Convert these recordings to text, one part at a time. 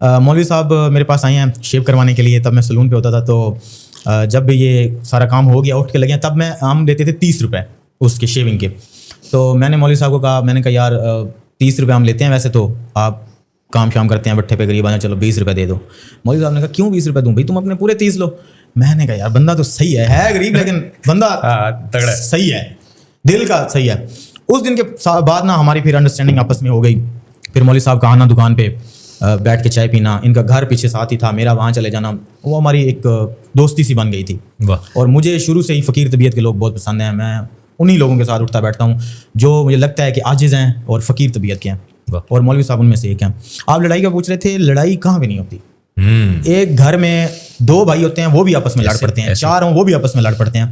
مولوی صاحب میرے پاس آئے ہیں شیو کروانے کے لیے. تب میں سلون پہ ہوتا تھا, تو جب یہ سارا کام ہو گیا اٹھ کے لگے, تب میں ہم لیتے تھے 30 روپے اس کے شیونگ کے. تو میں نے مولوی صاحب کو کہا, میں نے کہا یار 30 روپے ہم لیتے ہیں ویسے تو, آپ کام شام کرتے ہیں بٹھے پہ غریب آنا, چلو 20 روپے دے دو. مولوی صاحب نے کہا کیوں 20 روپے دوں بھائی, تم اپنے پورے 30 لو. میں نے کہا یار بندہ تو صحیح ہے غریب لیکن بندہ تگڑا صحیح ہے, دل کا صحیح ہے. اس دن کے بعد نا ہماری پھر انڈرسٹینڈنگ آپس میں ہو گئی. پھر مولوی صاحب کا آنا دکان پہ بیٹھ کے چائے پینا, ان کا گھر پیچھے ساتھ ہی تھا, میرا وہاں چلے جانا, وہ ہماری ایک دوستی سی بن گئی تھی. اور مجھے شروع سے ہی فقیر طبیعت کے لوگ بہت پسند ہیں. میں انہی لوگوں کے ساتھ اٹھتا بیٹھتا ہوں جو مجھے لگتا ہے کہ عاجز ہیں اور فقیر طبیعت کے ہیں, اور مولوی صاحب ان میں سے ایک ہیں. آپ لڑائی کا پوچھ رہے تھے, لڑائی کہاں پہ نہیں ہوتی. ایک گھر میں 2 بھائی ہوتے ہیں وہ بھی آپس میں لڑ پڑتے ہیں, 4 ہوں وہ بھی آپس میں لڑ پڑتے ہیں.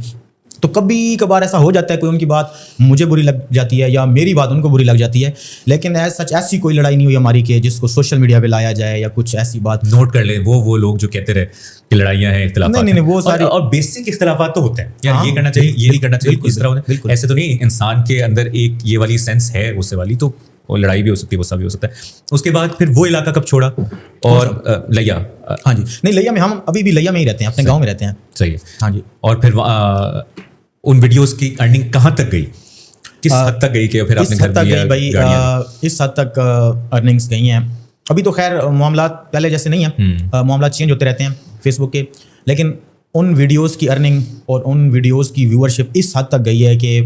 تو کبھی کبھار ایسا ہو جاتا ہے کوئی ان کی بات مجھے بری لگ جاتی ہے یا میری بات ان کو بری لگ جاتی ہے, لیکن ایسی کوئی لڑائی نہیں ہوئی ہماری کہ جس کو سوشل میڈیا پہ لایا جائے یا کچھ ایسی بات. نوٹ کر لیں وہ لوگ جو کہتے رہے کہ لڑائیاں ہیں, اختلافات, نہیں وہ ساری, اور بیسک اختلافات تو ہوتے ہیں یار, یہ کرنا چاہیے یہ نہیں کرنا چاہیے, اس طرح ہونا ایسے تو نہیں. انسان کے اندر ایک یہ والی سینس ہے غصے والی, تو وہ لڑائی بھی ہو سکتی ہے, غصہ بھی ہو سکتا ہے. اس کے بعد پھر وہ علاقہ کب چھوڑا اور لیا؟ ہاں جی, نہیں لیا میں, ہم ابھی بھی لیا میں ہی رہتے ہیں, اپنے گاؤں میں رہتے ہیں. صحیح ہے. ہاں جی. اور پھر ان ویڈیوز کی ارننگ کہاں تک گئی, کس حد تک گئی کہ پھر اپنے گھر میں گئی بھائی؟ اس حد تک ارننگس گئی ہیں. ابھی تو خیر معاملات پہلے جیسے نہیں ہیں, معاملات چینج ہوتے رہتے ہیں فیس بک کے, لیکن ان ویڈیوز کی ارننگ اور ان ویڈیوز کی ویورشپ اس حد تک گئی ہے کہ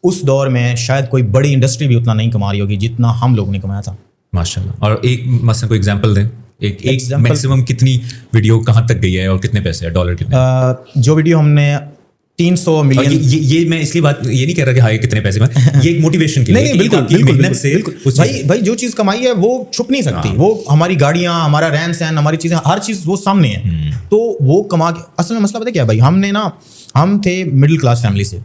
اس دور میں شاید کوئی بڑی انڈسٹری بھی اتنا نہیں کما رہی ہوگی جتنا ہم لوگ نے کمایا تھا. ماشاء اللہ. اور ایک مثلا کوئی ایگزامپل دیں, ایک میکسیمم کتنی ویڈیو کہاں تک گئی ہے اور کتنے پیسے, ڈالر کتنے؟ جو ویڈیو ہم نے 300 ملین, یہ میں اس لیے بات یہ نہیں کہہ رہا کہ ہائی کتنے پیسے میں, یہ ایک موٹیویشن کے لیے. نہیں بالکل بھائی جو چیز کمائی ہے وہ چھپ نہیں سکتی. وہ ہماری گاڑیاں, ہمارا رہن سہن, ہماری چیزیں, ہر چیز وہ سامنے ہے. تو وہ کما کے, اصل میں مسئلہ پتہ کیا بھائی, ہم تھے مڈل کلاس فیملی سے,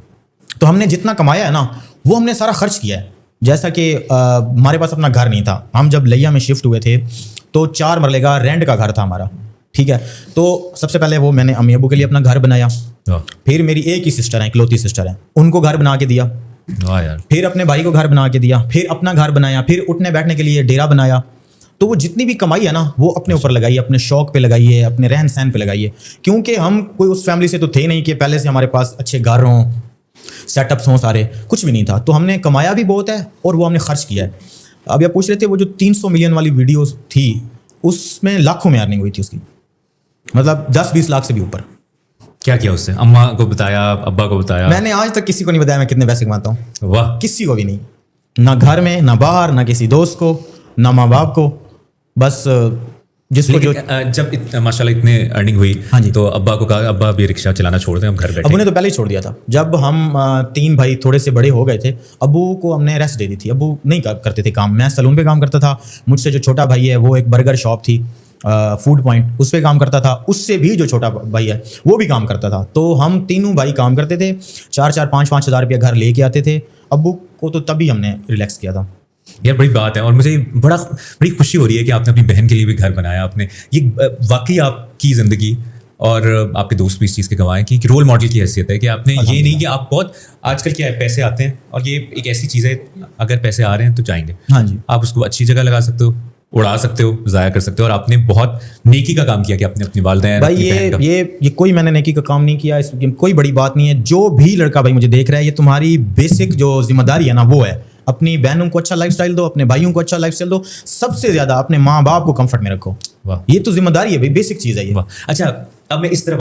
تو ہم نے جتنا کمایا ہے نا وہ ہم نے سارا خرچ کیا ہے. جیسا کہ ہمارے پاس اپنا گھر نہیں تھا, ہم جب لیا میں شفٹ ہوئے تھے تو 4 مرلے کا رینٹ کا گھر تھا ہمارا, ٹھیک ہے. تو سب سے پہلے وہ میں نے امی ابو کے لیے اپنا گھر بنایا, پھر میری ایک ہی سسٹر ہیں, اکلوتی سسٹر ہیں, ان کو گھر بنا کے دیا, پھر اپنے بھائی کو گھر بنا کے دیا, پھر اپنا گھر بنایا, پھر اٹھنے بیٹھنے کے لیے ڈیرا بنایا. تو وہ جتنی بھی کمائی ہے نا وہ اپنے اوپر لگائی ہے, اپنے شوق پہ لگائی ہے, اپنے رہن سہن پہ لگائی ہے, کیونکہ ہم کوئی اس فیملی سے تو تھے نہیں کہ پہلے سے ہمارے پاس اچھے گھر ہوں, سیٹ اپس ہوں, سارے کچھ بھی نہیں تھا. تو ہم نے کمایا بھی بہت ہے اور وہ ہم نے خرچ کیا ہے. اب آپ پوچھ رہے تھے وہ جو 300 ملین والی ویڈیوز تھی اس میں لاکھوں میں ارننگ ہوئی تھی اس کی, مطلب 10-20 لاکھ سے بھی اوپر. کیا کیا اس سے؟ اماں کو بتایا, ابا کو بتایا؟ میں نے آج تک کسی کو نہیں بتایا میں کتنے پیسے کماتا ہوں. واہ. کسی کو بھی نہیں, نہ گھر میں, نہ باہر, نہ کسی دوست کو, نہ ماں باپ کو. بس جس کو جو جب ماشاء اللہ اتنے ارننگ ہوئی, ہاں جی, تو ابا کو کہا ابا بھی رکشہ چلانا چھوڑ دیں, ہم گھر بیٹھے. ابو نے تو پہلے ہی چھوڑ دیا تھا. جب ہم 3 بھائی تھوڑے سے بڑے ہو گئے تھے, ابو کو ہم نے ریسٹ دے دی تھی. ابو نہیں کرتے تھے کام, میں سلون پہ کام کرتا تھا, مجھ سے جو چھوٹا بھائی ہے وہ ایک برگر شاپ تھی فوڈ پوائنٹ, اس پہ کام کرتا تھا, اس سے بھی جو چھوٹا بھائی ہے وہ بھی کام کرتا تھا. تو ہم تینوں بھائی کام کرتے تھے, 4-5 ہزار روپیہ گھر لے کے آتے تھے. ابو کو تو تبھی ہم نے ریلیکس کیا تھا. یار بڑی بات ہے, اور مجھے بڑی خوشی ہو رہی ہے کہ آپ نے اپنی بہن کے لیے بھی گھر بنایا. آپ نے یہ واقعی آپ کی زندگی اور آپ کے دوست بھی اس چیز کے گواہ ہیں کہ ایک رول ماڈل کی حیثیت ہے کہ آپ نے یہ نہیں کہ آپ بہت آج کل کیا ہے پیسے آتے ہیں, اور یہ ایک ایسی چیز ہے اگر پیسے آ رہے ہیں تو جائیں گے. ہاں جی, آپ اس کو اچھی جگہ لگا سکتے ہو, اڑا سکتے ہو, ضائع کر سکتے ہو, اور آپ نے بہت نیکی کا کام کیا کہ آپ نے اپنی والدین. بھائی یہ کوئی میں نے نیکی کا کام نہیں کیا, اس کی کوئی بڑی بات نہیں ہے. جو بھی لڑکا بھائی مجھے دیکھ رہا ہے, یہ تمہاری بیسک جو ذمہ داری ہے نا وہ ہے, اپنی بہنوں کو اچھا لائف سٹائل دو, اپنے بھائیوں کو اچھا لائف سٹائل دو, سب سے زیادہ اپنے ماں باپ کو کمفرٹ میں رکھو. یہ تو ذمہ داری ہے بھائی, بیسک چیز ہے یہ. اچھا اب میں اس طرف